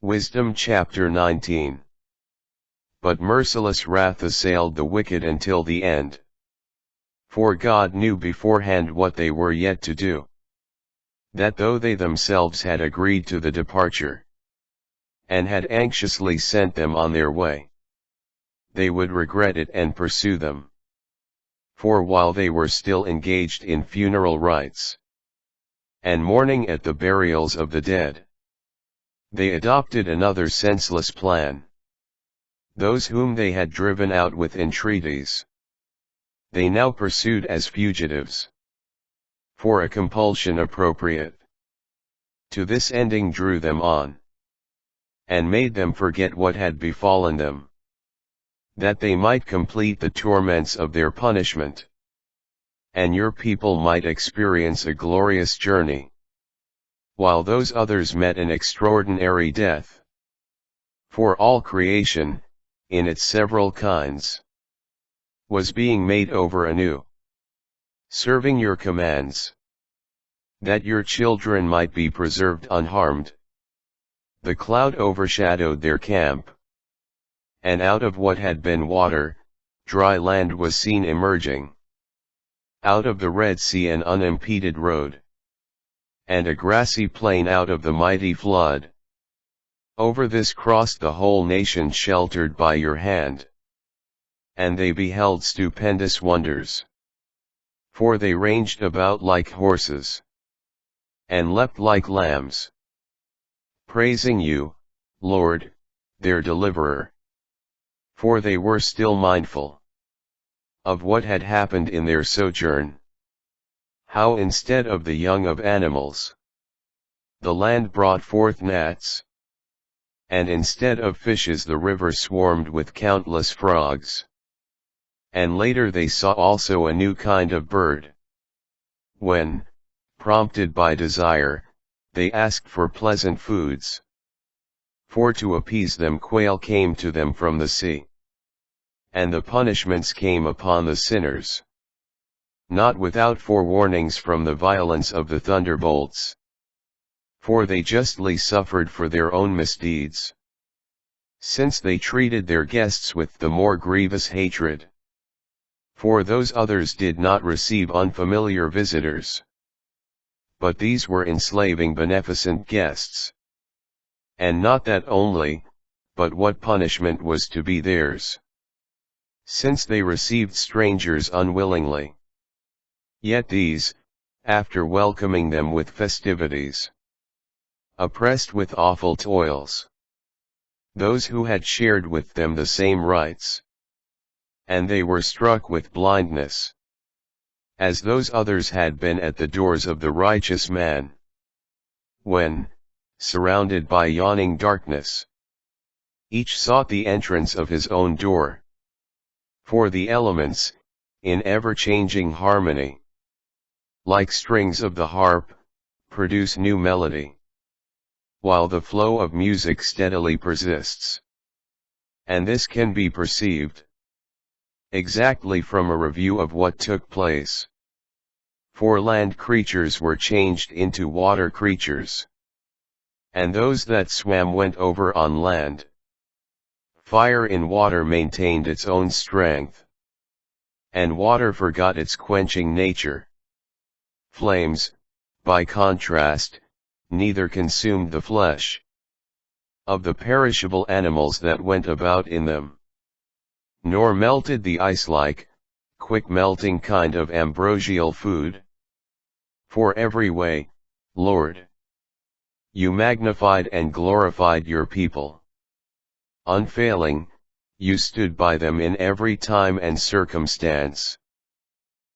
Wisdom chapter 19. But merciless wrath assailed the wicked until the end. For God knew beforehand what they were yet to do. That though they themselves had agreed to the departure, and had anxiously sent them on their way, they would regret it and pursue them. For while they were still engaged in funeral rites, and mourning at the burials of the dead, they adopted another senseless plan. Those whom they had driven out with entreaties, they now pursued as fugitives, for a compulsion appropriate to this ending drew them on, and made them forget what had befallen them, that they might complete the torments of their punishment, and your people might experience a glorious journey, while those others met an extraordinary death. For all creation, in its several kinds, was being made over anew, serving your commands, that your children might be preserved unharmed. The cloud overshadowed their camp, and out of what had been water, dry land was seen emerging. Out of the Red Sea an unimpeded road, and a grassy plain out of the mighty flood. Over this crossed the whole nation sheltered by your hand. And they beheld stupendous wonders. For they ranged about like horses, and leapt like lambs, praising you, Lord, their deliverer. For they were still mindful of what had happened in their sojourn. How instead of the young of animals, the land brought forth gnats, and instead of fishes the river swarmed with countless frogs. And later they saw also a new kind of bird. When, prompted by desire, they asked for pleasant foods. For to appease them quail came to them from the sea. And the punishments came upon the sinners, not without forewarnings from the violence of the thunderbolts. For they justly suffered for their own misdeeds, since they treated their guests with the more grievous hatred. For those others did not receive unfamiliar visitors, but these were enslaving beneficent guests. And not that only, but what punishment was to be theirs, since they received strangers unwillingly. Yet these, after welcoming them with festivities, oppressed with awful toils those who had shared with them the same rites. And they were struck with blindness, as those others had been at the doors of the righteous man, when, surrounded by yawning darkness, each sought the entrance of his own door. For the elements, in ever-changing harmony, like strings of the harp, produce new melody, while the flow of music steadily persists. And this can be perceived exactly from a review of what took place. For land creatures were changed into water creatures, and those that swam went over on land. Fire in water maintained its own strength, and water forgot its quenching nature. Flames, by contrast, neither consumed the flesh of the perishable animals that went about in them, nor melted the ice-like, quick-melting kind of ambrosial food. For every way, Lord, you magnified and glorified your people. Unfailing, you stood by them in every time and circumstance.